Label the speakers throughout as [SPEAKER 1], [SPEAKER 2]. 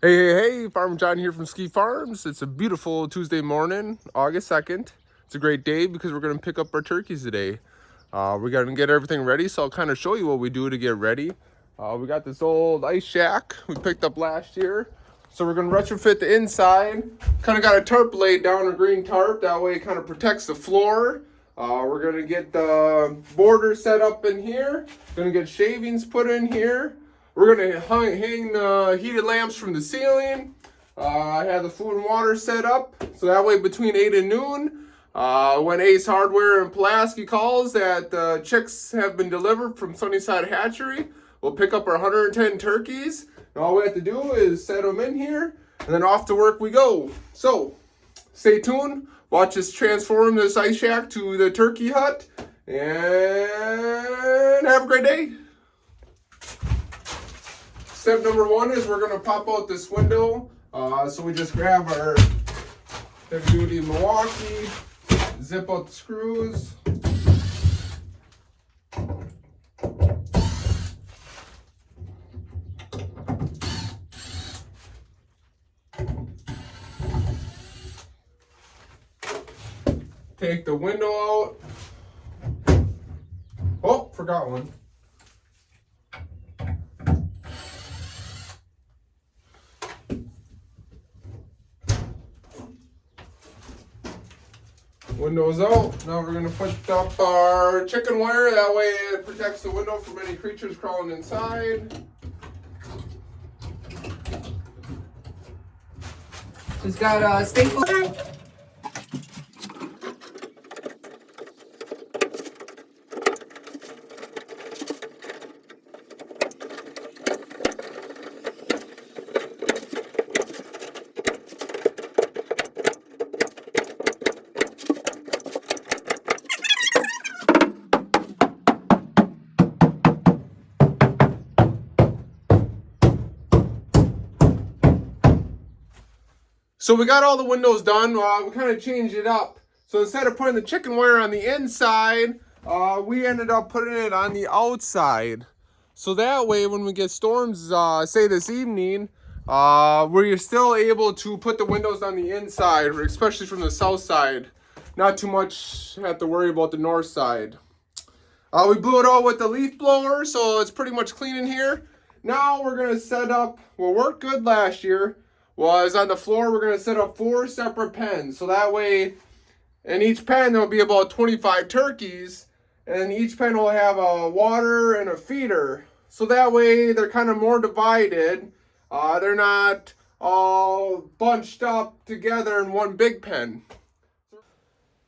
[SPEAKER 1] Hey, Farmer John here from Ski Farms. It's a beautiful Tuesday morning, August 2nd. It's a great day because we're going to pick up our turkeys today. We're going to get everything ready, so I'll kind of show you what we do to get ready. We got this old ice shack we picked up last year. So we're going to retrofit the inside. Kind of got a tarp laid down, a green tarp. That way it kind of protects the floor. We're going to get the border set up in here. Going to get shavings put in here. We're going to hang the heated lamps from the ceiling. I have the food and water set up. So that way between 8 and noon, when Ace Hardware and Pulaski calls that the chicks have been delivered from Sunnyside Hatchery, we'll pick up our 110 turkeys. And all we have to do is set them in here, and then off to work we go. So stay tuned. Watch us transform this ice shack to the turkey hut, and have a great day. Step number one is we're going to pop out this window. So we just grab our heavy duty Milwaukee, zip out the screws. Take the window out. Oh, forgot one. Windows out. Now we're going to put up our chicken wire. That way it protects the window from any creatures crawling inside.
[SPEAKER 2] It's got a staple.
[SPEAKER 1] So we got all the windows done. We kind of changed it up. So instead of putting the chicken wire on the inside, we ended up putting it on the outside. So that way when we get storms, say this evening, we're still able to put the windows on the inside, especially from the south side. Not too much have to worry about the north side. We blew it out with the leaf blower, so it's pretty much clean in here. Now we're going to set up, what worked good last year was on the floor, we're going to set up 4 separate pens. So that way, in each pen, there'll be about 25 turkeys. And each pen will have a water and a feeder. So that way, they're kind of more divided. They're not all bunched up together in one big pen.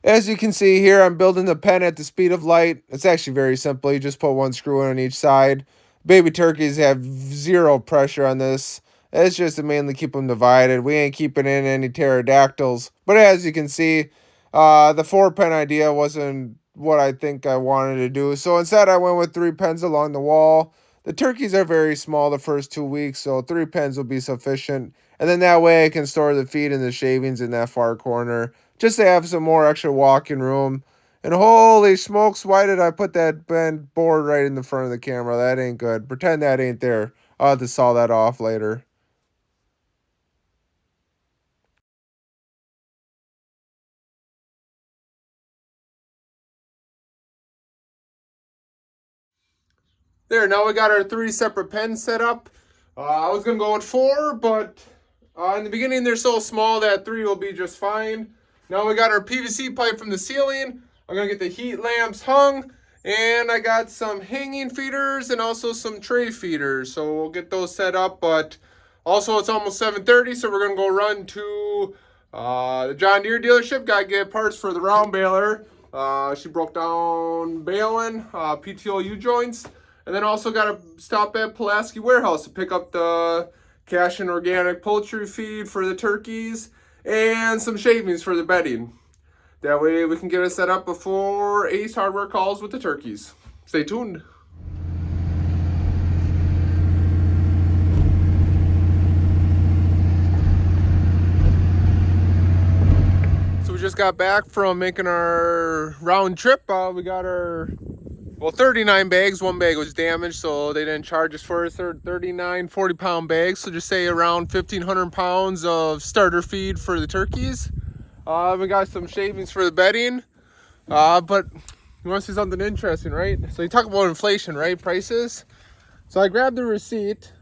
[SPEAKER 1] As you can see here, I'm building the pen at the speed of light. It's actually very simple. You just put one screw in on each side. Baby turkeys have zero pressure on this. It's just to mainly keep them divided. We ain't keeping in any pterodactyls. But as you can see, the 4-pen idea wasn't what I think I wanted to do. So instead, I went with 3 pens along the wall. The turkeys are very small the first 2 weeks, so 3 pens will be sufficient. And then that way I can store the feed and the shavings in that far corner, just to have some more extra walking room. And holy smokes, why did I put that bent board right in the front of the camera? That ain't good. Pretend that ain't there. I'll have to saw that off later. There, now we got our 3 separate pens set up. I was going to go with 4, but in the beginning they're so small that 3 will be just fine. Now we got our PVC pipe from the ceiling. I'm going to get the heat lamps hung. And I got some hanging feeders and also some tray feeders. So we'll get those set up. But also it's almost 7:30, so we're going to go run to the John Deere dealership. Got to get parts for the round baler. She broke down baling, PTO U-joints. And then also got to stop at Pulaski Warehouse to pick up the cash and organic poultry feed for the turkeys and some shavings for the bedding. That way we can get it set up before Ace Hardware calls with the turkeys. Stay tuned. So we just got back from making our round trip. We got our well, 39 bags. One bag was damaged, so they didn't charge us for it. 39 40-pound bags, so just say around 1,500 pounds of starter feed for the turkeys. We got some shavings for the bedding. But you want to see something interesting, right? So you talk about inflation, right? Prices. So I grabbed the receipt.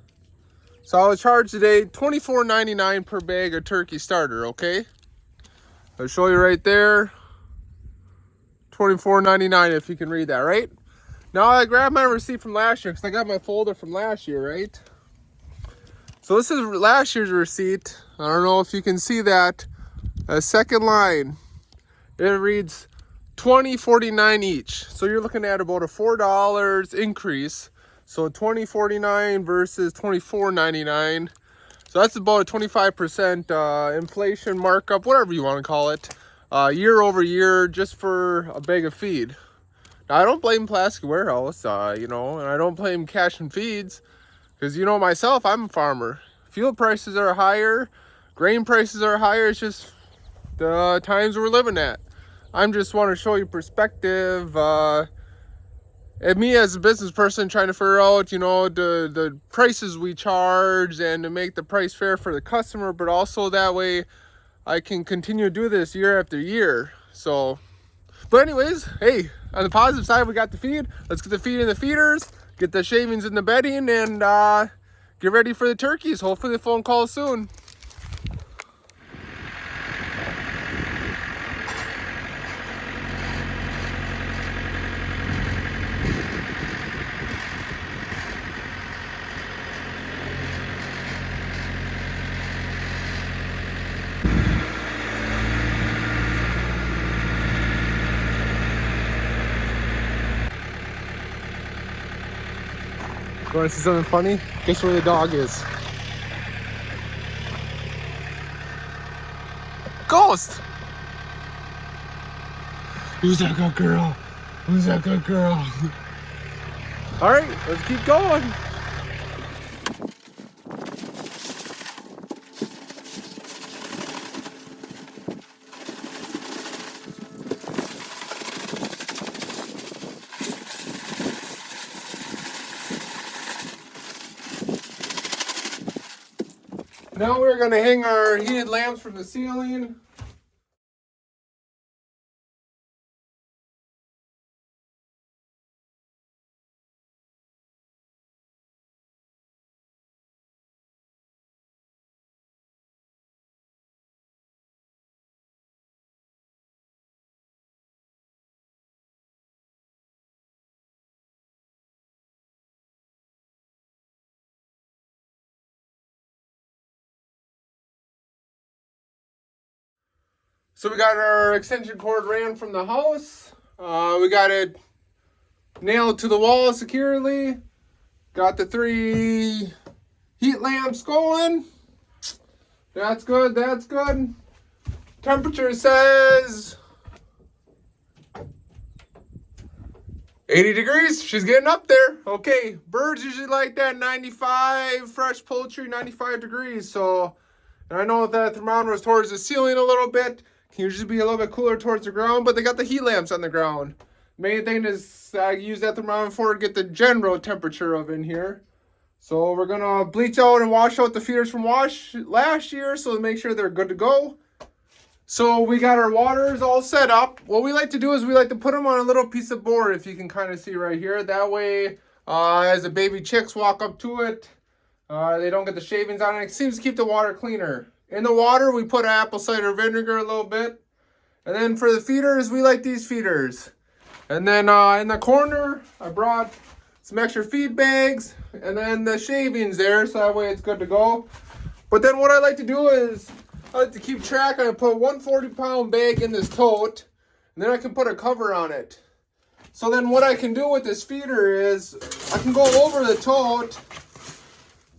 [SPEAKER 1] So I was charged today $24.99 per bag of turkey starter, okay? I'll show you right there. $24.99 if you can read that, right? Now I grabbed my receipt from last year because I got my folder from last year, right? So this is last year's receipt. I don't know if you can see that. A second line. It reads $20.49 each. So you're looking at about a $4 increase. So $20.49 versus $24.99. So that's about a 25% inflation markup, whatever you want to call it, year over year, just for a bag of feed. Now, I don't blame Plastic Warehouse, and I don't blame Cash and Feeds, because myself, I'm a farmer. Fuel prices are higher, grain prices are higher. It's just the times we're living at. I just want to show you perspective. And me as a business person trying to figure out, the prices we charge and to make the price fair for the customer, but also that way I can continue to do this year after year. So, but anyways, hey, on the positive side, we got the feed. Let's get the feed in the feeders, get the shavings in the bedding, and get ready for the turkeys. Hopefully the phone call soon. You want to see something funny? Guess where the dog is? Ghost! Who's that good girl? Who's that good girl? Alright, let's keep going. Now we're going to hang our heated lamps from the ceiling. So we got our extension cord ran from the house. We got it nailed to the wall securely. Got the 3 heat lamps going. That's good, that's good. Temperature says 80 degrees. She's getting up there. Okay, birds usually like that 95, fresh poultry 95 degrees. So, and I know that the thermometer is towards the ceiling a little bit. Can usually be a little bit cooler towards the ground, but they got the heat lamps on the ground. Main thing is I use that thermometer for to get the general temperature of in here. So we're gonna bleach out and wash out the feeders from last year, so to make sure they're good to go. So we got our waters all set up. What we like to do is we like to put them on a little piece of board, if you can kind of see right here. That way, as the baby chicks walk up to it, they don't get the shavings on it. It seems to keep the water cleaner. In the water, we put apple cider vinegar a little bit. And then for the feeders, we like these feeders. And then in the corner, I brought some extra feed bags. And then the shavings there, so that way it's good to go. But then what I like to do is, I like to keep track. I put one 40-pound bag in this tote. And then I can put a cover on it. So then what I can do with this feeder is, I can go over the tote.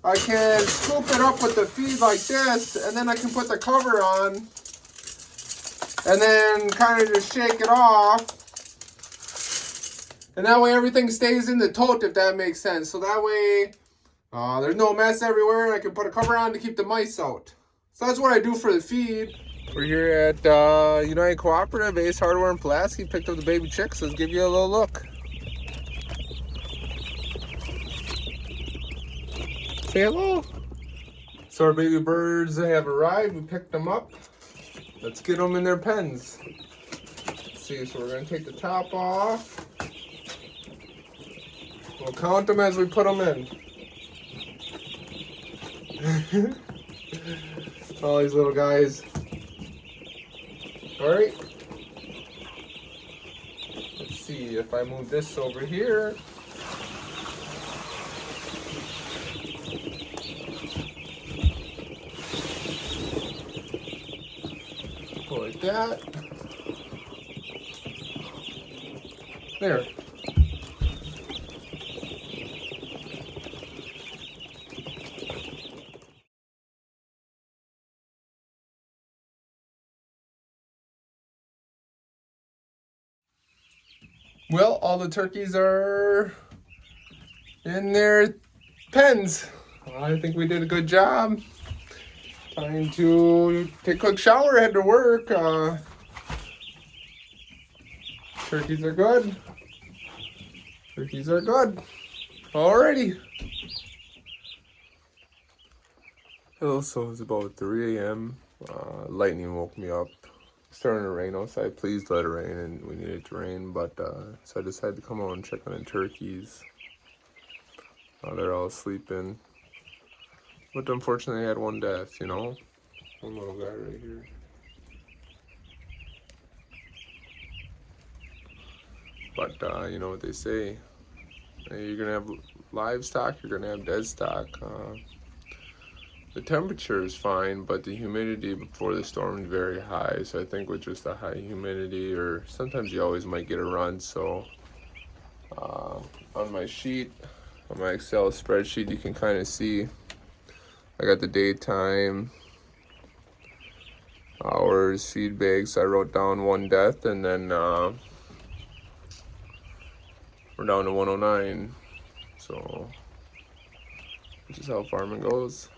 [SPEAKER 1] I can scoop it up with the feed like this, and then I can put the cover on, and then kind of just shake it off. And that way everything stays in the tote, if that makes sense. So that way there's no mess everywhere, and I can put a cover on to keep the mice out. So that's what I do for the feed. We're here at United Cooperative, Ace Hardware and Pulaski. Picked up the baby chicks. Let's give you a little look. Say hello. So our baby birds have arrived. We picked them up. Let's get them in their pens. Let's see, so we're gonna take the top off. We'll count them as we put them in. All these little guys. All right. Let's see if I move this over here. Go like that. There. Well, all the turkeys are in their pens. I think we did a good job. Time to take a quick shower, head to work. Turkeys are good. Turkeys are good. Alrighty. Hello, so it's about 3 a.m. Lightning woke me up. It's starting to rain outside. Please let it rain, and we need it to rain. But so I decided to come out and check on the turkeys. They're all sleeping. But unfortunately, I had one death, you know? One little guy right here. But you know what they say. You're going to have livestock, you're going to have dead stock. The temperature is fine, but the humidity before the storm is very high. So I think with just a high humidity, or sometimes you always might get a run. So on my sheet, on my Excel spreadsheet, you can kind of see I got the daytime, hours, feed bags. I wrote down one death, and then we're down to 109. So this is how farming goes.